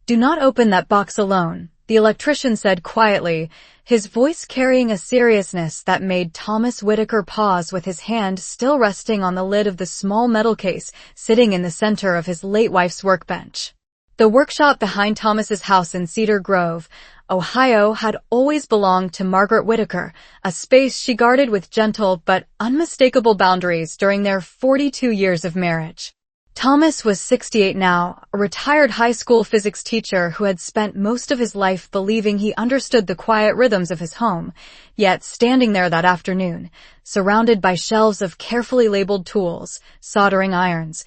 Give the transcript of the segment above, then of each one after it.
"Do not open that box alone," the electrician said quietly, his voice carrying a seriousness that made Thomas Whitaker pause with his hand still resting on the lid of the small metal case sitting in the center of his late wife's workbench. The workshop behind Thomas's house in Cedar Grove, Ohio, had always belonged to Margaret Whitaker, a space she guarded with gentle but unmistakable boundaries during their 42 years of marriage. Thomas was 68 now, a retired high school physics teacher who had spent most of his life believing he understood the quiet rhythms of his home, yet standing there that afternoon, surrounded by shelves of carefully labeled tools, soldering irons,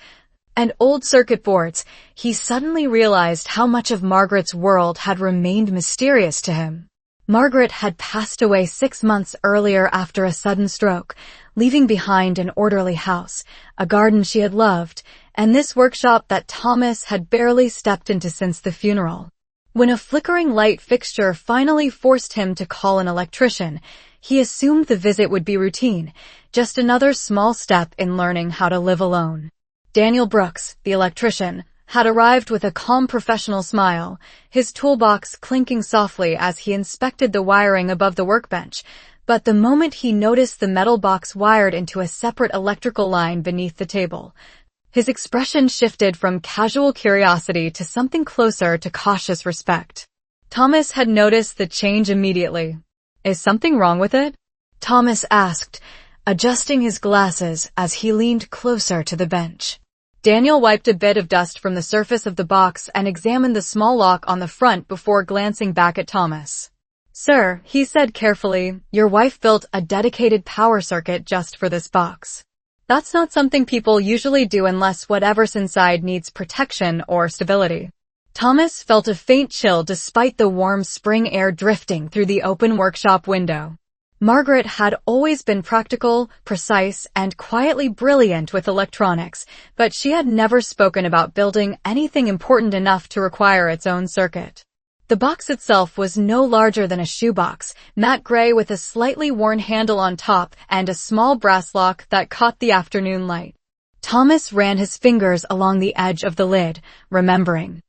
and old circuit boards, he suddenly realized how much of Margaret's world had remained mysterious to him. Margaret had passed away 6 months earlier after a sudden stroke, leaving behind an orderly house, a garden she had loved, and this workshop that Thomas had barely stepped into since the funeral. When a flickering light fixture finally forced him to call an electrician, he assumed the visit would be routine, just another small step in learning how to live alone. Daniel Brooks, the electrician, had arrived with a calm professional smile, his toolbox clinking softly as he inspected the wiring above the workbench, but the moment he noticed the metal box wired into a separate electrical line beneath the table, his expression shifted from casual curiosity to something closer to cautious respect. Thomas had noticed the change immediately. "Is something wrong with it?" Thomas asked, adjusting his glasses as he leaned closer to the bench. Daniel wiped a bit of dust from the surface of the box and examined the small lock on the front before glancing back at Thomas. "Sir," he said carefully, "your wife built a dedicated power circuit just for this box. That's not something people usually do unless whatever's inside needs protection or stability." Thomas felt a faint chill despite the warm spring air drifting through the open workshop window. Margaret had always been practical, precise, and quietly brilliant with electronics, but she had never spoken about building anything important enough to require its own circuit. The box itself was no larger than a shoebox, matte gray with a slightly worn handle on top and a small brass lock that caught the afternoon light. Thomas ran his fingers along the edge of the lid, remembering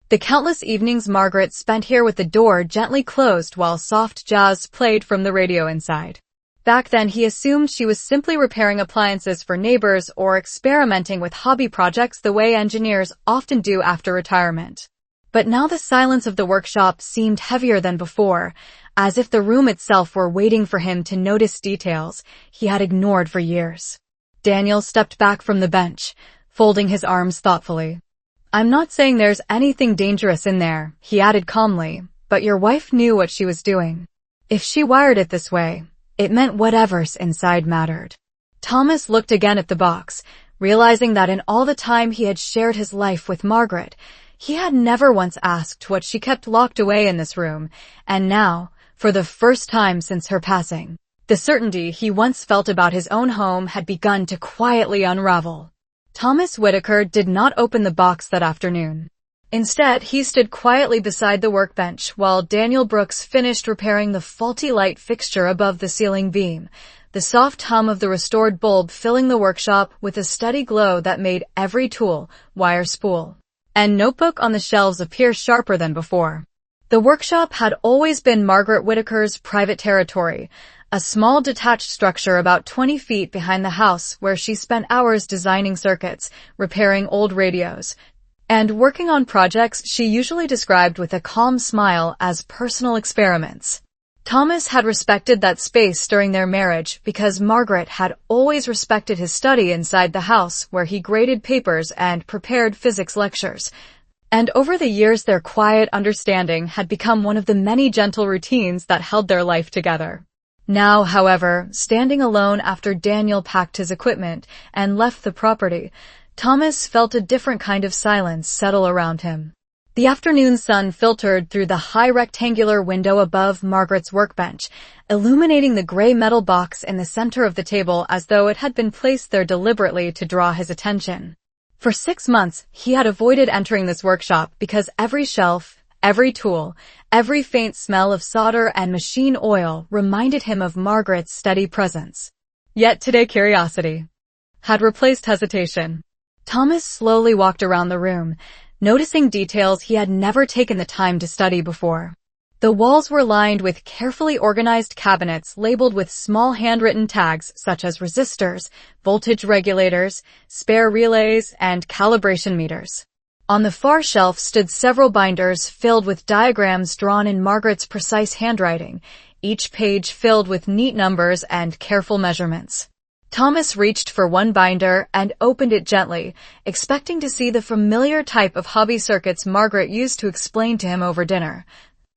the countless evenings Margaret spent here with the door gently closed while soft jazz played from the radio inside. Back then he assumed she was simply repairing appliances for neighbors or experimenting with hobby projects the way engineers often do after retirement. But now the silence of the workshop seemed heavier than before, as if the room itself were waiting for him to notice details he had ignored for years. Daniel stepped back from the bench, folding his arms thoughtfully. "I'm not saying there's anything dangerous in there," he added calmly, "but your wife knew what she was doing. If she wired it this way, it meant whatever's inside mattered." Thomas looked again at the box, realizing that in all the time he had shared his life with Margaret, he had never once asked what she kept locked away in this room, and now, for the first time since her passing, the certainty he once felt about his own home had begun to quietly unravel. Thomas Whitaker did not open the box that afternoon. Instead, he stood quietly beside the workbench while Daniel Brooks finished repairing the faulty light fixture above the ceiling beam, the soft hum of the restored bulb filling the workshop with a steady glow that made every tool, wire spool, and notebook on the shelves appear sharper than before. The workshop had always been Margaret Whitaker's private territory, a small detached structure about 20 feet behind the house where she spent hours designing circuits, repairing old radios, and working on projects she usually described with a calm smile as personal experiments. Thomas had respected that space during their marriage because Margaret had always respected his study inside the house where he graded papers and prepared physics lectures. And over the years their quiet understanding had become one of the many gentle routines that held their life together. Now, however, standing alone after Daniel packed his equipment and left the property, Thomas felt a different kind of silence settle around him. The afternoon sun filtered through the high rectangular window above Margaret's workbench, illuminating the gray metal box in the center of the table as though it had been placed there deliberately to draw his attention. For 6 months, he had avoided entering this workshop because every shelf, every tool, every faint smell of solder and machine oil reminded him of Margaret's steady presence. Yet today curiosity had replaced hesitation. Thomas slowly walked around the room, noticing details he had never taken the time to study before. The walls were lined with carefully organized cabinets labeled with small handwritten tags such as resistors, voltage regulators, spare relays, and calibration meters. On the far shelf stood several binders filled with diagrams drawn in Margaret's precise handwriting, each page filled with neat numbers and careful measurements. Thomas reached for one binder and opened it gently, expecting to see the familiar type of hobby circuits Margaret used to explain to him over dinner.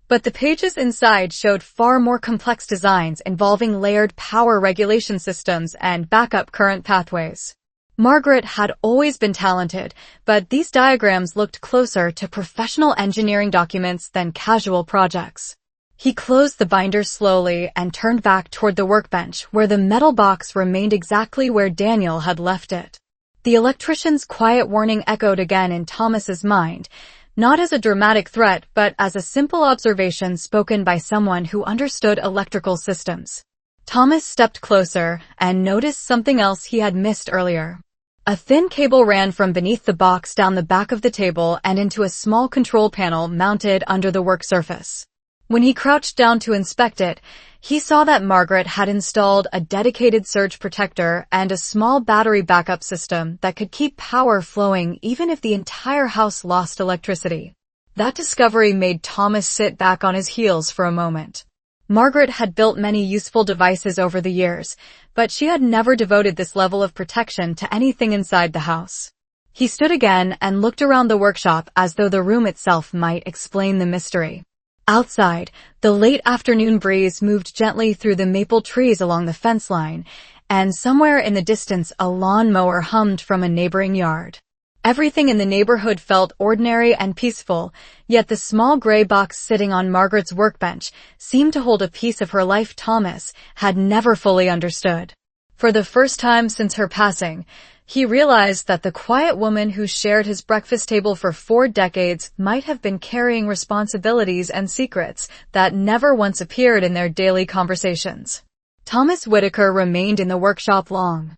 But the pages inside showed far more complex designs involving layered power regulation systems and backup current pathways. Margaret had always been talented, but these diagrams looked closer to professional engineering documents than casual projects. He closed the binder slowly and turned back toward the workbench where the metal box remained exactly where Daniel had left it. The electrician's quiet warning echoed again in Thomas's mind, not as a dramatic threat, but as a simple observation spoken by someone who understood electrical systems. Thomas stepped closer and noticed something else he had missed earlier. A thin cable ran from beneath the box down the back of the table and into a small control panel mounted under the work surface. When he crouched down to inspect it, he saw that Margaret had installed a dedicated surge protector and a small battery backup system that could keep power flowing even if the entire house lost electricity. That discovery made Thomas sit back on his heels for a moment. Margaret had built many useful devices over the years, but she had never devoted this level of protection to anything inside the house. He stood again and looked around the workshop as though the room itself might explain the mystery. Outside, the late afternoon breeze moved gently through the maple trees along the fence line, and somewhere in the distance a lawnmower hummed from a neighboring yard. Everything in the neighborhood felt ordinary and peaceful, yet the small gray box sitting on Margaret's workbench seemed to hold a piece of her life Thomas had never fully understood. For the first time since her passing, he realized that the quiet woman who shared his breakfast table for 4 decades might have been carrying responsibilities and secrets that never once appeared in their daily conversations. Thomas Whitaker remained in the workshop long.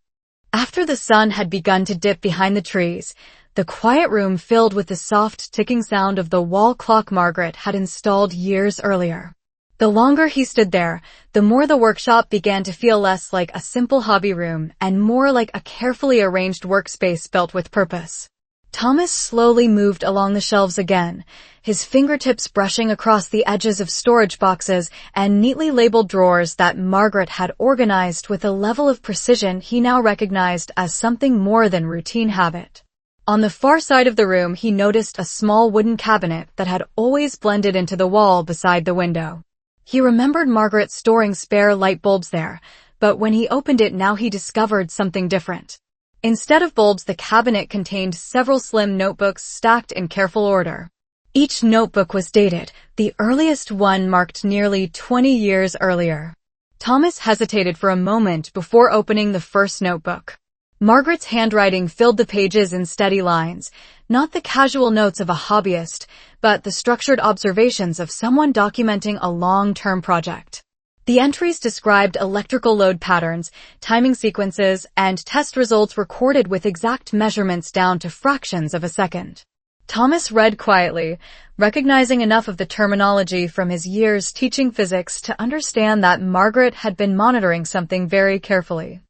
After the sun had begun to dip behind the trees, the quiet room filled with the soft ticking sound of the wall clock Margaret had installed years earlier. The longer he stood there, the more the workshop began to feel less like a simple hobby room and more like a carefully arranged workspace built with purpose. Thomas slowly moved along the shelves again, his fingertips brushing across the edges of storage boxes and neatly labeled drawers that Margaret had organized with a level of precision he now recognized as something more than routine habit. On the far side of the room, he noticed a small wooden cabinet that had always blended into the wall beside the window. He remembered Margaret storing spare light bulbs there, but when he opened it now he discovered something different. Instead of bulbs, the cabinet contained several slim notebooks stacked in careful order. Each notebook was dated, the earliest one marked nearly 20 years earlier. Thomas hesitated for a moment before opening the first notebook. Margaret's handwriting filled the pages in steady lines, not the casual notes of a hobbyist, but the structured observations of someone documenting a long-term project. The entries described electrical load patterns, timing sequences, and test results recorded with exact measurements down to fractions of a second. Thomas read quietly, recognizing enough of the terminology from his years teaching physics to understand that Margaret had been monitoring something very carefully.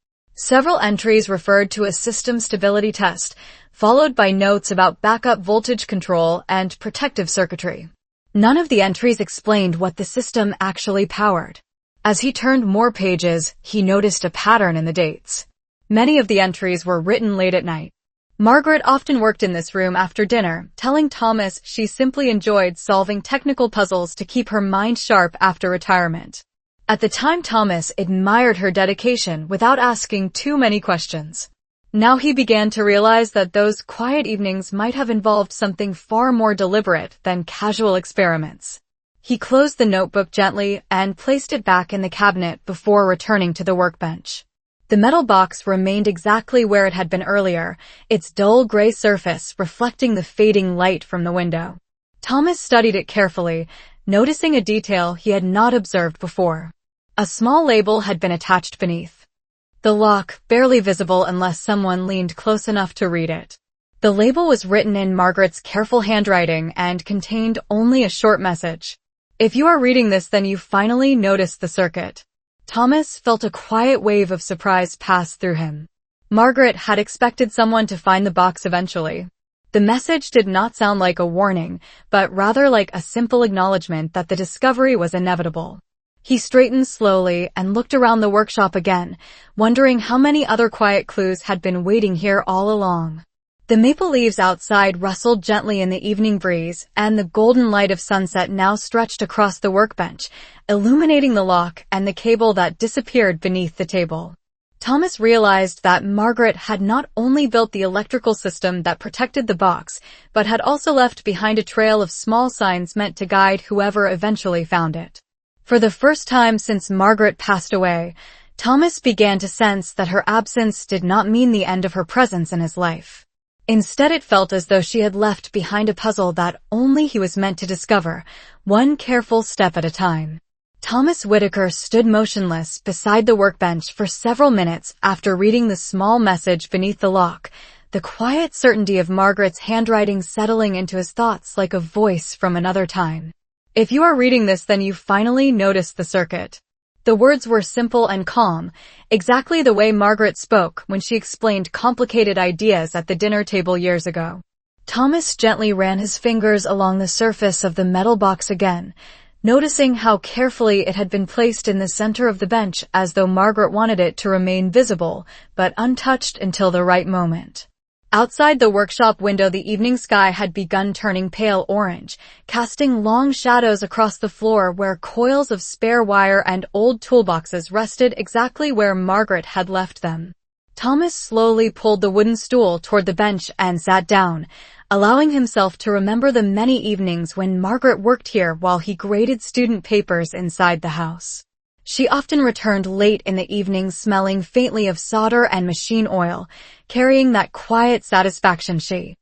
Several entries referred to a system stability test, followed by notes about backup voltage control and protective circuitry. None of the entries explained what the system actually powered. As he turned more pages, he noticed a pattern in the dates. Many of the entries were written late at night. Margaret often worked in this room after dinner, telling Thomas she simply enjoyed solving technical puzzles to keep her mind sharp after retirement. At the time, Thomas admired her dedication without asking too many questions. Now he began to realize that those quiet evenings might have involved something far more deliberate than casual experiments. He closed the notebook gently and placed it back in the cabinet before returning to the workbench. The metal box remained exactly where it had been earlier, its dull gray surface reflecting the fading light from the window. Thomas studied it carefully, noticing a detail he had not observed before. A small label had been attached beneath. The lock, barely visible unless someone leaned close enough to read it. The label was written in Margaret's careful handwriting and contained only a short message. If you are reading this, then you finally noticed the circuit. Thomas felt a quiet wave of surprise pass through him. Margaret had expected someone to find the box eventually. The message did not sound like a warning, but rather like a simple acknowledgement that the discovery was inevitable. He straightened slowly and looked around the workshop again, wondering how many other quiet clues had been waiting here all along. The maple leaves outside rustled gently in the evening breeze, and the golden light of sunset now stretched across the workbench, illuminating the lock and the cable that disappeared beneath the table. Thomas realized that Margaret had not only built the electrical system that protected the box, but had also left behind a trail of small signs meant to guide whoever eventually found it. For the first time since Margaret passed away, Thomas began to sense that her absence did not mean the end of her presence in his life. Instead, it felt as though she had left behind a puzzle that only he was meant to discover, one careful step at a time. Thomas Whitaker stood motionless beside the workbench for several minutes after reading the small message beneath the lock, the quiet certainty of Margaret's handwriting settling into his thoughts like a voice from another time. If you are reading this, then you finally noticed the circuit. The words were simple and calm, exactly the way Margaret spoke when she explained complicated ideas at the dinner table years ago. Thomas gently ran his fingers along the surface of the metal box again, noticing how carefully it had been placed in the center of the bench, as though Margaret wanted it to remain visible, but untouched until the right moment. Outside the workshop window, the evening sky had begun turning pale orange, casting long shadows across the floor where coils of spare wire and old toolboxes rested exactly where Margaret had left them. Thomas slowly pulled the wooden stool toward the bench and sat down, allowing himself to remember the many evenings when Margaret worked here while he graded student papers inside the house. She often returned late in the evening, smelling faintly of solder and machine oil, carrying that quiet satisfaction she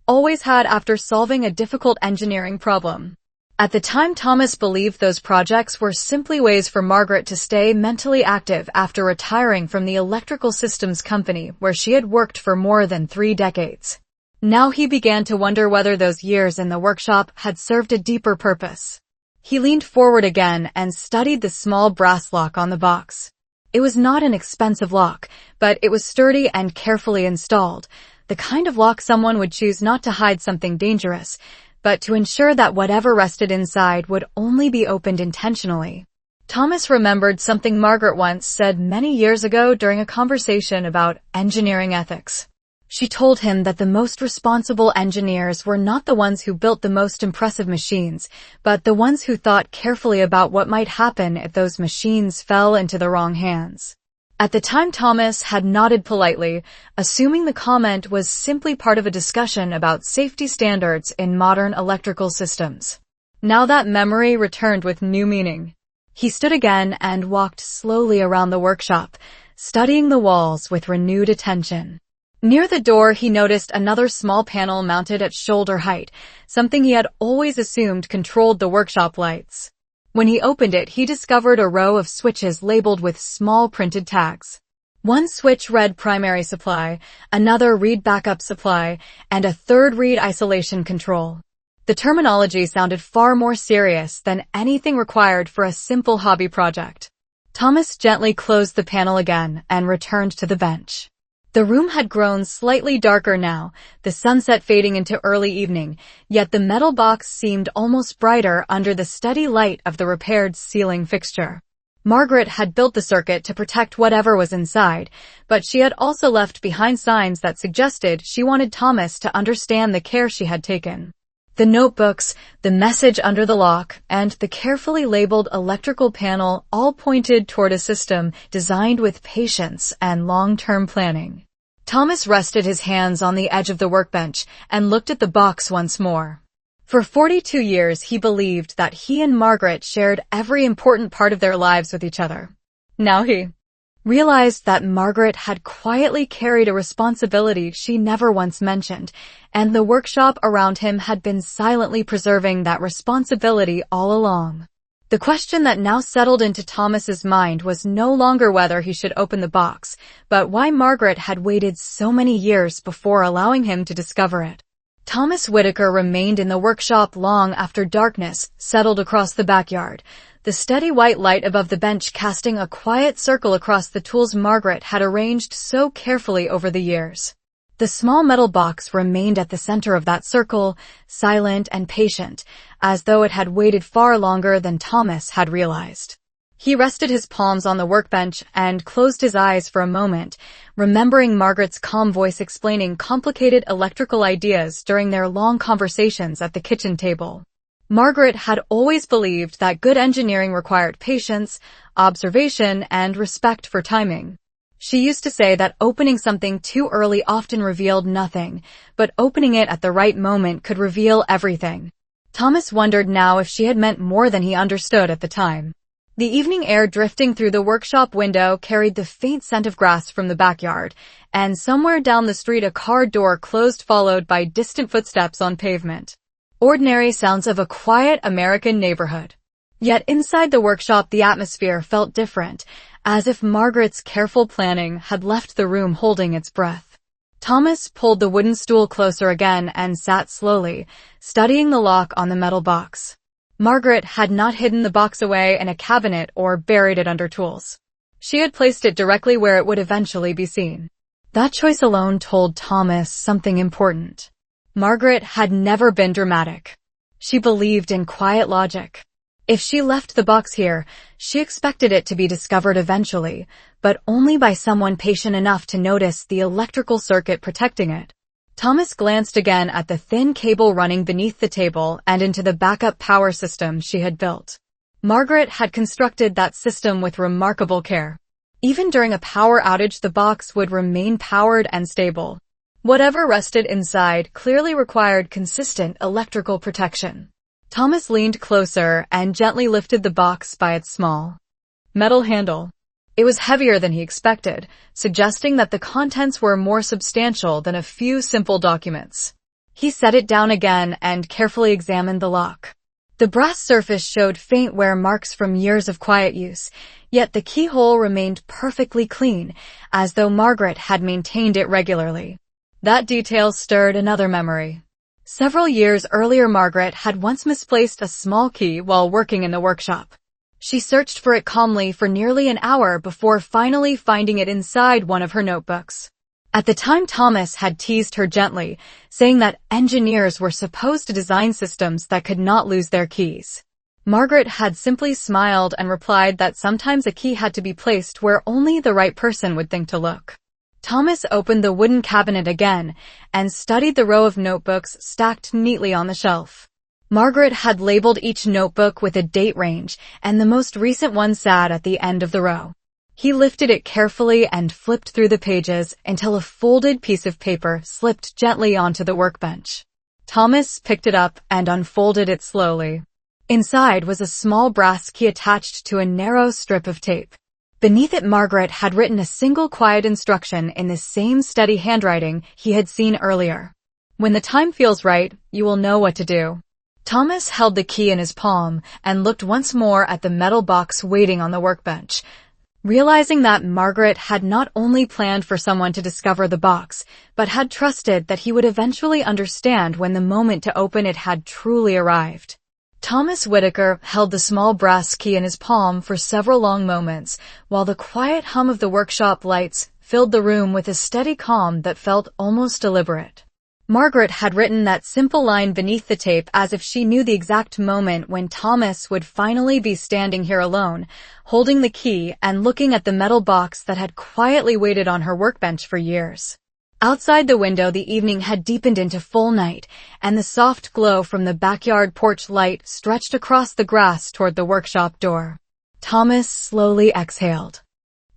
always had after solving a difficult engineering problem. At the time, Thomas believed those projects were simply ways for Margaret to stay mentally active after retiring from the electrical systems company where she had worked for more than 3 decades. Now he began to wonder whether those years in the workshop had served a deeper purpose. He leaned forward again and studied the small brass lock on the box. It was not an expensive lock, but it was sturdy and carefully installed, the kind of lock someone would choose not to hide something dangerous, but to ensure that whatever rested inside would only be opened intentionally. Thomas remembered something Margaret once said many years ago during a conversation about engineering ethics. She told him that the most responsible engineers were not the ones who built the most impressive machines, but the ones who thought carefully about what might happen if those machines fell into the wrong hands. At the time, Thomas had nodded politely, assuming the comment was simply part of a discussion about safety standards in modern electrical systems. Now that memory returned with new meaning. He stood again and walked slowly around the workshop, studying the walls with renewed attention. Near the door, he noticed another small panel mounted at shoulder height, something he had always assumed controlled the workshop lights. When he opened it, he discovered a row of switches labeled with small printed tags. One switch read primary supply, another read backup supply, and a third read isolation control. The terminology sounded far more serious than anything required for a simple hobby project. Thomas gently closed the panel again and returned to the bench. The room had grown slightly darker now, the sunset fading into early evening, yet the metal box seemed almost brighter under the steady light of the repaired ceiling fixture. Margaret had built the circuit to protect whatever was inside, but she had also left behind signs that suggested she wanted Thomas to understand the care she had taken. The notebooks, the message under the lock, and the carefully labeled electrical panel all pointed toward a system designed with patience and long-term planning. Thomas rested his hands on the edge of the workbench and looked at the box once more. For 42 years, he believed that he and Margaret shared every important part of their lives with each other. Now he realized that Margaret had quietly carried a responsibility she never once mentioned, and the workshop around him had been silently preserving that responsibility all along. The question that now settled into Thomas's mind was no longer whether he should open the box, but why Margaret had waited so many years before allowing him to discover it. Thomas Whitaker remained in the workshop long after darkness settled across the backyard, the steady white light above the bench casting a quiet circle across the tools Margaret had arranged so carefully over the years. The small metal box remained at the center of that circle, silent and patient, as though it had waited far longer than Thomas had realized. He rested his palms on the workbench and closed his eyes for a moment, remembering Margaret's calm voice explaining complicated electrical ideas during their long conversations at the kitchen table. Margaret had always believed that good engineering required patience, observation, and respect for timing. She used to say that opening something too early often revealed nothing, but opening it at the right moment could reveal everything. Thomas wondered now if she had meant more than he understood at the time. The evening air drifting through the workshop window carried the faint scent of grass from the backyard, and somewhere down the street a car door closed followed by distant footsteps on pavement. Ordinary sounds of a quiet American neighborhood. Yet inside the workshop the atmosphere felt different, as if Margaret's careful planning had left the room holding its breath. Thomas pulled the wooden stool closer again and sat slowly, studying the lock on the metal box. Margaret had not hidden the box away in a cabinet or buried it under tools. She had placed it directly where it would eventually be seen. That choice alone told Thomas something important. Margaret had never been dramatic. She believed in quiet logic. If she left the box here, she expected it to be discovered eventually, but only by someone patient enough to notice the electrical circuit protecting it. Thomas glanced again at the thin cable running beneath the table and into the backup power system she had built. Margaret had constructed that system with remarkable care. Even during a power outage, the box would remain powered and stable. Whatever rested inside clearly required consistent electrical protection. Thomas leaned closer and gently lifted the box by its small metal handle. It was heavier than he expected, suggesting that the contents were more substantial than a few simple documents. He set it down again and carefully examined the lock. The brass surface showed faint wear marks from years of quiet use, yet the keyhole remained perfectly clean, as though Margaret had maintained it regularly. That detail stirred another memory. Several years earlier, Margaret had once misplaced a small key while working in the workshop. She searched for it calmly for nearly an hour before finally finding it inside one of her notebooks. At the time, Thomas had teased her gently, saying that engineers were supposed to design systems that could not lose their keys. Margaret had simply smiled and replied that sometimes a key had to be placed where only the right person would think to look. Thomas opened the wooden cabinet again and studied the row of notebooks stacked neatly on the shelf. Margaret had labeled each notebook with a date range, and the most recent one sat at the end of the row. He lifted it carefully and flipped through the pages until a folded piece of paper slipped gently onto the workbench. Thomas picked it up and unfolded it slowly. Inside was a small brass key attached to a narrow strip of tape. Beneath it, Margaret had written a single quiet instruction in the same steady handwriting he had seen earlier. "When the time feels right, you will know what to do." Thomas held the key in his palm and looked once more at the metal box waiting on the workbench, realizing that Margaret had not only planned for someone to discover the box, but had trusted that he would eventually understand when the moment to open it had truly arrived. Thomas Whitaker held the small brass key in his palm for several long moments, while the quiet hum of the workshop lights filled the room with a steady calm that felt almost deliberate. Margaret had written that simple line beneath the tape as if she knew the exact moment when Thomas would finally be standing here alone, holding the key and looking at the metal box that had quietly waited on her workbench for years. Outside the window, the evening had deepened into full night, and the soft glow from the backyard porch light stretched across the grass toward the workshop door. Thomas slowly exhaled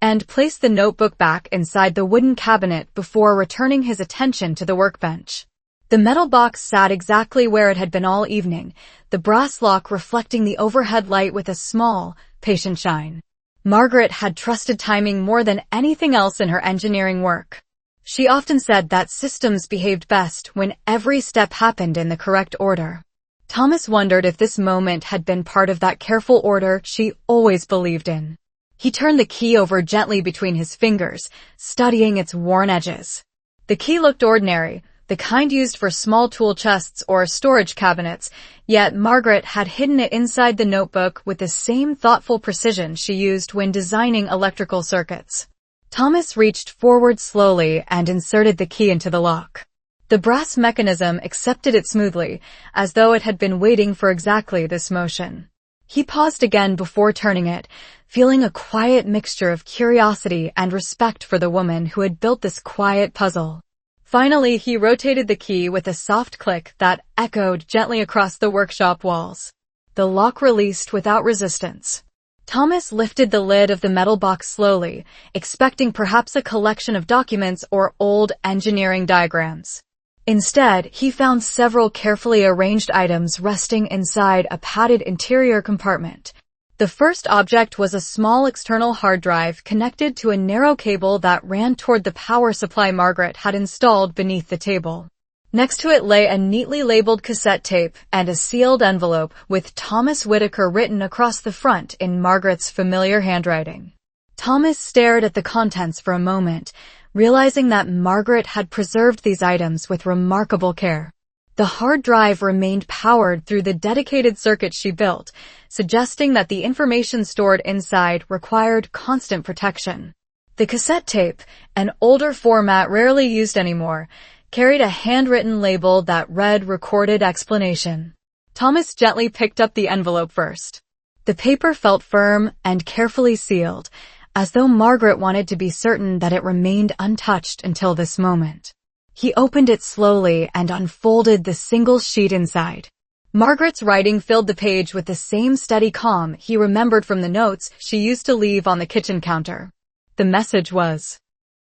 and placed the notebook back inside the wooden cabinet before returning his attention to the workbench. The metal box sat exactly where it had been all evening, the brass lock reflecting the overhead light with a small, patient shine. Margaret had trusted timing more than anything else in her engineering work. She often said that systems behaved best when every step happened in the correct order. Thomas wondered if this moment had been part of that careful order she always believed in. He turned the key over gently between his fingers, studying its worn edges. The key looked ordinary, the kind used for small tool chests or storage cabinets, yet Margaret had hidden it inside the notebook with the same thoughtful precision she used when designing electrical circuits. Thomas reached forward slowly and inserted the key into the lock. The brass mechanism accepted it smoothly, as though it had been waiting for exactly this motion. He paused again before turning it, feeling a quiet mixture of curiosity and respect for the woman who had built this quiet puzzle. Finally, he rotated the key with a soft click that echoed gently across the workshop walls. The lock released without resistance. Thomas lifted the lid of the metal box slowly, expecting perhaps a collection of documents or old engineering diagrams. Instead, he found several carefully arranged items resting inside a padded interior compartment. The first object was a small external hard drive connected to a narrow cable that ran toward the power supply Margaret had installed beneath the table. Next to it lay a neatly labeled cassette tape and a sealed envelope with Thomas Whitaker written across the front in Margaret's familiar handwriting. Thomas stared at the contents for a moment, realizing that Margaret had preserved these items with remarkable care. The hard drive remained powered through the dedicated circuit she built, suggesting that the information stored inside required constant protection. The cassette tape, an older format rarely used anymore, carried a handwritten label that read "Recorded Explanation." Thomas gently picked up the envelope first. The paper felt firm and carefully sealed, as though Margaret wanted to be certain that it remained untouched until this moment. He opened it slowly and unfolded the single sheet inside. Margaret's writing filled the page with the same steady calm he remembered from the notes she used to leave on the kitchen counter. The message was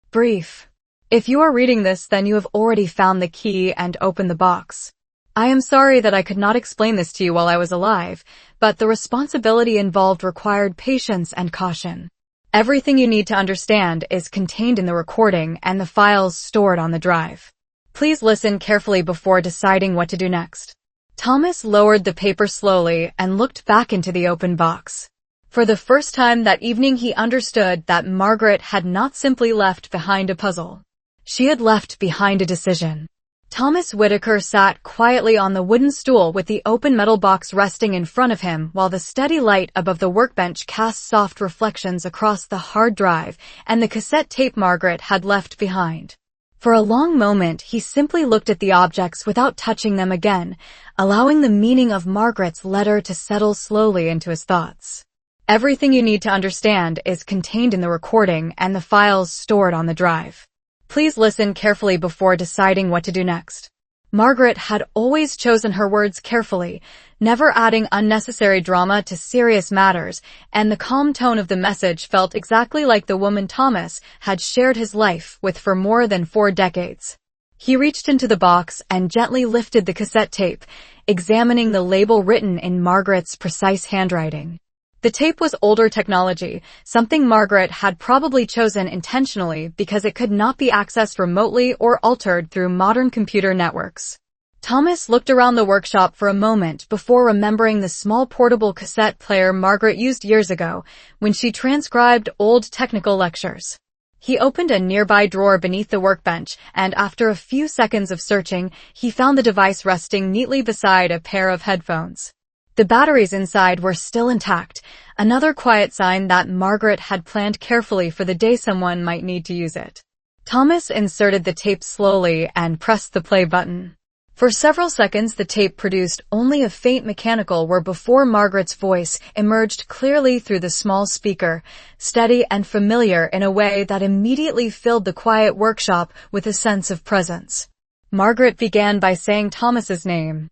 brief. If you are reading this, then you have already found the key and opened the box. I am sorry that I could not explain this to you while I was alive, but the responsibility involved required patience and caution. Everything you need to understand is contained in the recording and the files stored on the drive. Please listen carefully before deciding what to do next. Thomas lowered the paper slowly and looked back into the open box. For the first time that evening, he understood that Margaret had not simply left behind a puzzle. She had left behind a decision. Thomas Whitaker sat quietly on the wooden stool with the open metal box resting in front of him while the steady light above the workbench cast soft reflections across the hard drive and the cassette tape Margaret had left behind. For a long moment, he simply looked at the objects without touching them again, allowing the meaning of Margaret's letter to settle slowly into his thoughts. Everything you need to understand is contained in the recording and the files stored on the drive. Please listen carefully before deciding what to do next. Margaret had always chosen her words carefully, never adding unnecessary drama to serious matters, and the calm tone of the message felt exactly like the woman Thomas had shared his life with for more than 4 decades. He reached into the box and gently lifted the cassette tape, examining the label written in Margaret's precise handwriting. The tape was older technology, something Margaret had probably chosen intentionally because it could not be accessed remotely or altered through modern computer networks. Thomas looked around the workshop for a moment before remembering the small portable cassette player Margaret used years ago when she transcribed old technical lectures. He opened a nearby drawer beneath the workbench, and after a few seconds of searching, he found the device resting neatly beside a pair of headphones. The batteries inside were still intact, another quiet sign that Margaret had planned carefully for the day someone might need to use it. Thomas inserted the tape slowly and pressed the play button. For several seconds, the tape produced only a faint mechanical whir before Margaret's voice emerged clearly through the small speaker, steady and familiar in a way that immediately filled the quiet workshop with a sense of presence. Margaret began by saying Thomas's name,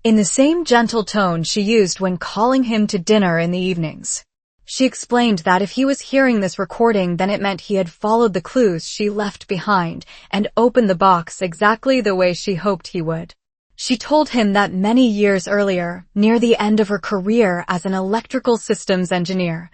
in the same gentle tone she used when calling him to dinner in the evenings. She explained that if he was hearing this recording, then it meant he had followed the clues she left behind and opened the box exactly the way she hoped he would. She told him that many years earlier, near the end of her career as an electrical systems engineer,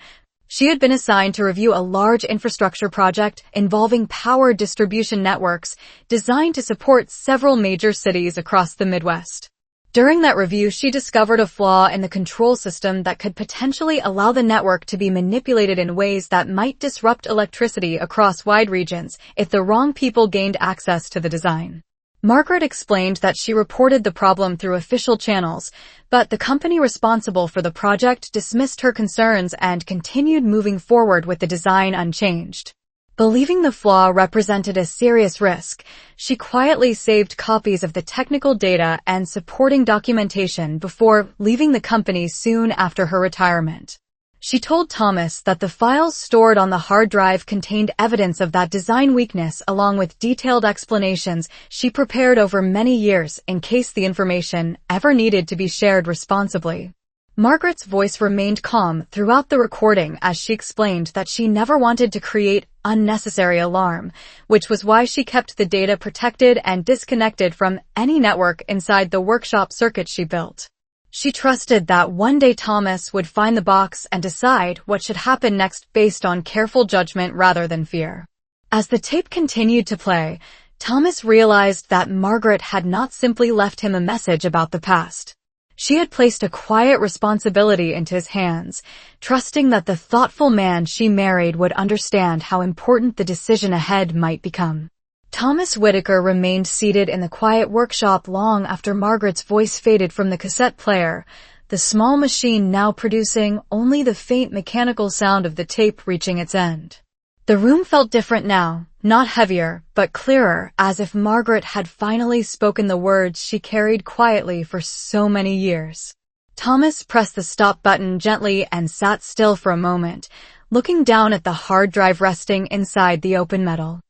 she had been assigned to review a large infrastructure project involving power distribution networks designed to support several major cities across the Midwest. During that review, she discovered a flaw in the control system that could potentially allow the network to be manipulated in ways that might disrupt electricity across wide regions if the wrong people gained access to the design. Margaret explained that she reported the problem through official channels, but the company responsible for the project dismissed her concerns and continued moving forward with the design unchanged. Believing the flaw represented a serious risk, she quietly saved copies of the technical data and supporting documentation before leaving the company soon after her retirement. She told Thomas that the files stored on the hard drive contained evidence of that design weakness along with detailed explanations she prepared over many years in case the information ever needed to be shared responsibly. Margaret's voice remained calm throughout the recording as she explained that she never wanted to create unnecessary alarm, which was why she kept the data protected and disconnected from any network inside the workshop circuit she built. She trusted that one day Thomas would find the box and decide what should happen next based on careful judgment rather than fear. As the tape continued to play, Thomas realized that Margaret had not simply left him a message about the past. She had placed a quiet responsibility into his hands, trusting that the thoughtful man she married would understand how important the decision ahead might become. Thomas Whitaker remained seated in the quiet workshop long after Margaret's voice faded from the cassette player, the small machine now producing only the faint mechanical sound of the tape reaching its end. The room felt different now, not heavier, but clearer, as if Margaret had finally spoken the words she carried quietly for so many years. Thomas pressed the stop button gently and sat still for a moment, looking down at the hard drive resting inside the open metal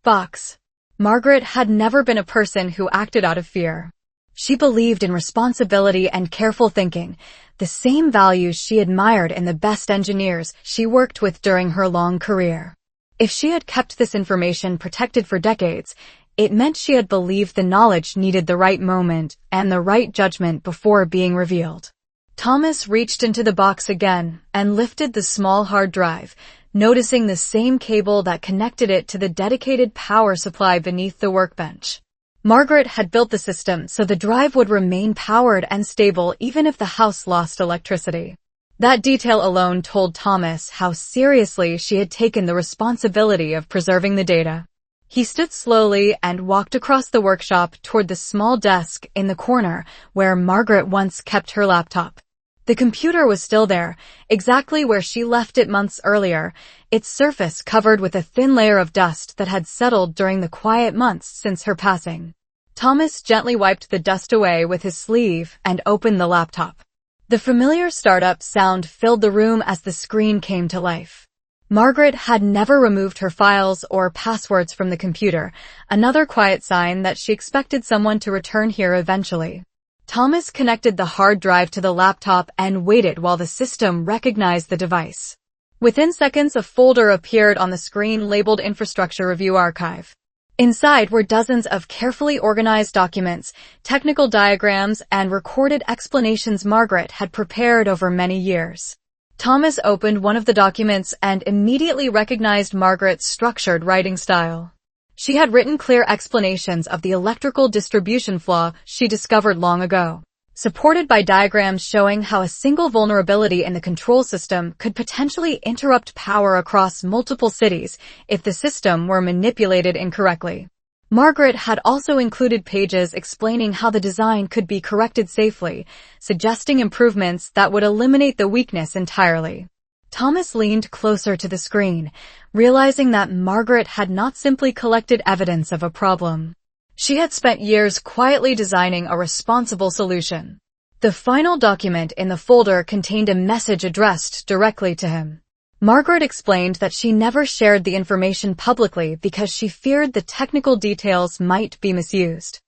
box. Margaret had never been a person who acted out of fear. She believed in responsibility and careful thinking, the same values she admired in the best engineers she worked with during her long career. If she had kept this information protected for decades, it meant she had believed the knowledge needed the right moment and the right judgment before being revealed. Thomas reached into the box again and lifted the small hard drive, noticing the same cable that connected it to the dedicated power supply beneath the workbench. Margaret had built the system so the drive would remain powered and stable even if the house lost electricity. That detail alone told Thomas how seriously she had taken the responsibility of preserving the data. He stood slowly and walked across the workshop toward the small desk in the corner where Margaret once kept her laptop. The computer was still there, exactly where she left it months earlier, its surface covered with a thin layer of dust that had settled during the quiet months since her passing. Thomas gently wiped the dust away with his sleeve and opened the laptop. The familiar startup sound filled the room as the screen came to life. Margaret had never removed her files or passwords from the computer, another quiet sign that she expected someone to return here eventually. Thomas connected the hard drive to the laptop and waited while the system recognized the device. Within seconds, a folder appeared on the screen labeled Infrastructure Review Archive. Inside were dozens of carefully organized documents, technical diagrams, and recorded explanations Margaret had prepared over many years. Thomas opened one of the documents and immediately recognized Margaret's structured writing style. She had written clear explanations of the electrical distribution flaw she discovered long ago, supported by diagrams showing how a single vulnerability in the control system could potentially interrupt power across multiple cities if the system were manipulated incorrectly. Margaret had also included pages explaining how the design could be corrected safely, suggesting improvements that would eliminate the weakness entirely. Thomas leaned closer to the screen, realizing that Margaret had not simply collected evidence of a problem. She had spent years quietly designing a responsible solution. The final document in the folder contained a message addressed directly to him. Margaret explained that she never shared the information publicly because she feared the technical details might be misused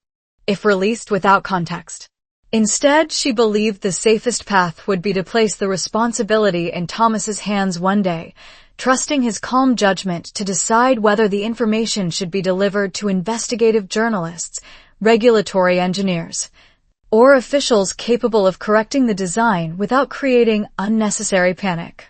if released without context. Instead, she believed the safest path would be to place the responsibility in Thomas's hands one day, trusting his calm judgment to decide whether the information should be delivered to investigative journalists, regulatory engineers, or officials capable of correcting the design without creating unnecessary panic.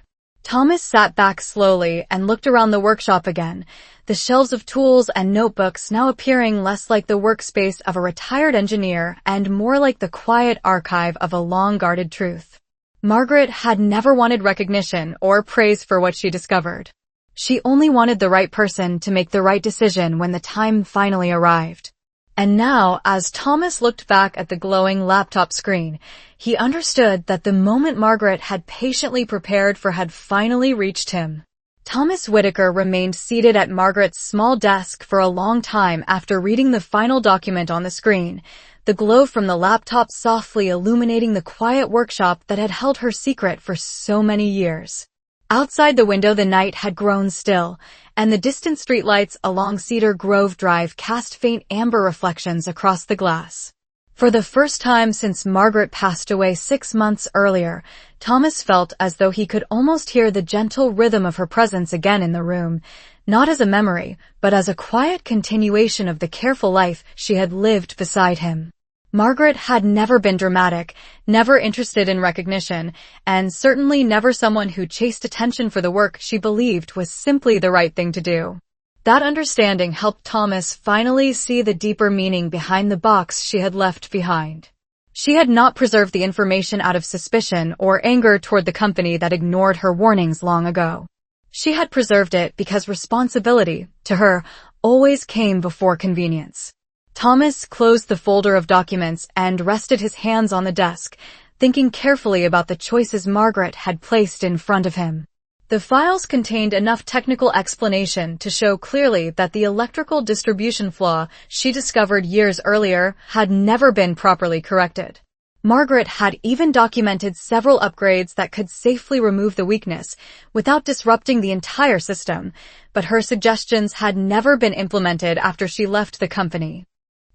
Thomas sat back slowly and looked around the workshop again, the shelves of tools and notebooks now appearing less like the workspace of a retired engineer and more like the quiet archive of a long-guarded truth. Margaret had never wanted recognition or praise for what she discovered. She only wanted the right person to make the right decision when the time finally arrived. And now, as Thomas looked back at the glowing laptop screen, he understood that the moment Margaret had patiently prepared for had finally reached him. Thomas Whitaker remained seated at Margaret's small desk for a long time after reading the final document on the screen, the glow from the laptop softly illuminating the quiet workshop that had held her secret for so many years. Outside the window the night had grown still, and the distant streetlights along Cedar Grove Drive cast faint amber reflections across the glass. For the first time since Margaret passed away 6 months earlier, Thomas felt as though he could almost hear the gentle rhythm of her presence again in the room, not as a memory, but as a quiet continuation of the careful life she had lived beside him. Margaret had never been dramatic, never interested in recognition, and certainly never someone who chased attention for the work she believed was simply the right thing to do. That understanding helped Thomas finally see the deeper meaning behind the box she had left behind. She had not preserved the information out of suspicion or anger toward the company that ignored her warnings long ago. She had preserved it because responsibility, to her, always came before convenience. Thomas closed the folder of documents and rested his hands on the desk, thinking carefully about the choices Margaret had placed in front of him. The files contained enough technical explanation to show clearly that the electrical distribution flaw she discovered years earlier had never been properly corrected. Margaret had even documented several upgrades that could safely remove the weakness without disrupting the entire system, but her suggestions had never been implemented after she left the company.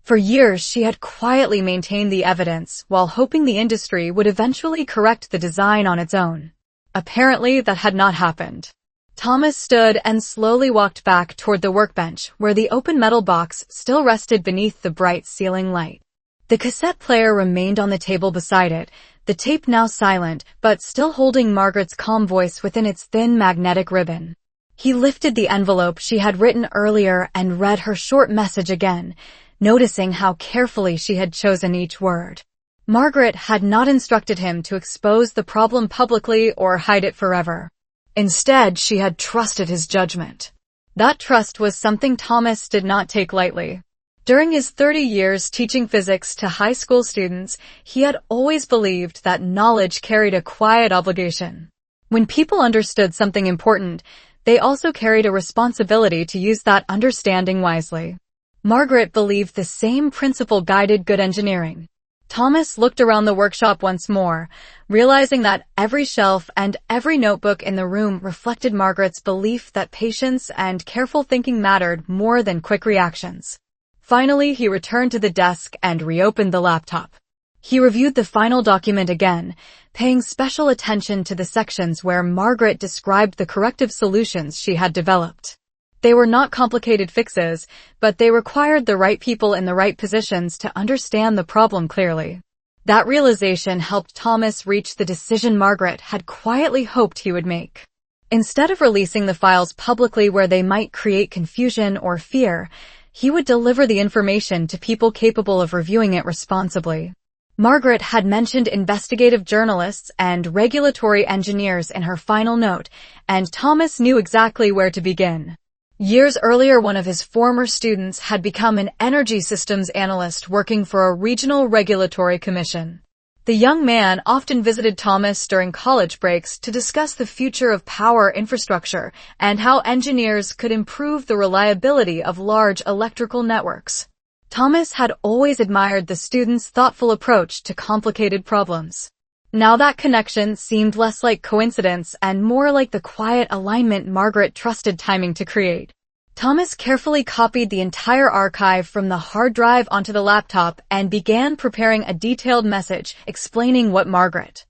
For years, she had quietly maintained the evidence while hoping the industry would eventually correct the design on its own. Apparently, that had not happened. Thomas stood and slowly walked back toward the workbench where the open metal box still rested beneath the bright ceiling light. The cassette player remained on the table beside it, the tape now silent but still holding Margaret's calm voice within its thin magnetic ribbon. He lifted the envelope she had written earlier and read her short message again, noticing how carefully she had chosen each word. Margaret had not instructed him to expose the problem publicly or hide it forever. Instead, she had trusted his judgment. That trust was something Thomas did not take lightly. During his 30 years teaching physics to high school students, he had always believed that knowledge carried a quiet obligation. When people understood something important, they also carried a responsibility to use that understanding wisely. Margaret believed the same principle guided good engineering. Thomas looked around the workshop once more, realizing that every shelf and every notebook in the room reflected Margaret's belief that patience and careful thinking mattered more than quick reactions. Finally, he returned to the desk and reopened the laptop. He reviewed the final document again, paying special attention to the sections where Margaret described the corrective solutions she had developed. They were not complicated fixes, but they required the right people in the right positions to understand the problem clearly. That realization helped Thomas reach the decision Margaret had quietly hoped he would make. Instead of releasing the files publicly where they might create confusion or fear, he would deliver the information to people capable of reviewing it responsibly. Margaret had mentioned investigative journalists and regulatory engineers in her final note, and Thomas knew exactly where to begin. Years earlier, one of his former students had become an energy systems analyst working for a regional regulatory commission. The young man often visited Thomas during college breaks to discuss the future of power infrastructure and how engineers could improve the reliability of large electrical networks. Thomas had always admired the student's thoughtful approach to complicated problems. Now that connection seemed less like coincidence and more like the quiet alignment Margaret trusted timing to create. Thomas carefully copied the entire archive from the hard drive onto the laptop and began preparing a detailed message explaining what Margaret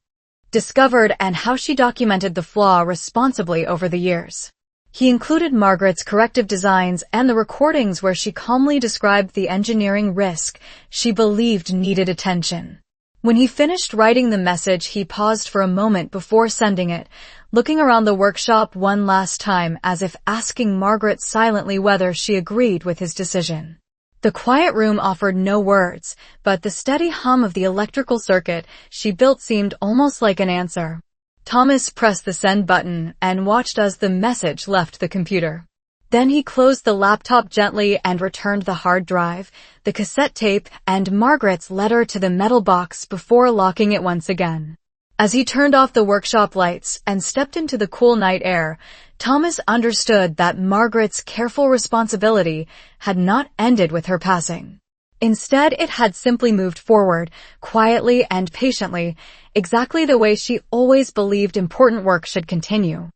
discovered and how she documented the flaw responsibly over the years. He included Margaret's corrective designs and the recordings where she calmly described the engineering risk she believed needed attention. When he finished writing the message, he paused for a moment before sending it, looking around the workshop one last time as if asking Margaret silently whether she agreed with his decision. The quiet room offered no words, but the steady hum of the electrical circuit she built seemed almost like an answer. Thomas pressed the send button and watched as the message left the computer. Then he closed the laptop gently and returned the hard drive, the cassette tape, and Margaret's letter to the metal box before locking it once again. As he turned off the workshop lights and stepped into the cool night air, Thomas understood that Margaret's careful responsibility had not ended with her passing. Instead, it had simply moved forward, quietly and patiently, exactly the way she always believed important work should continue.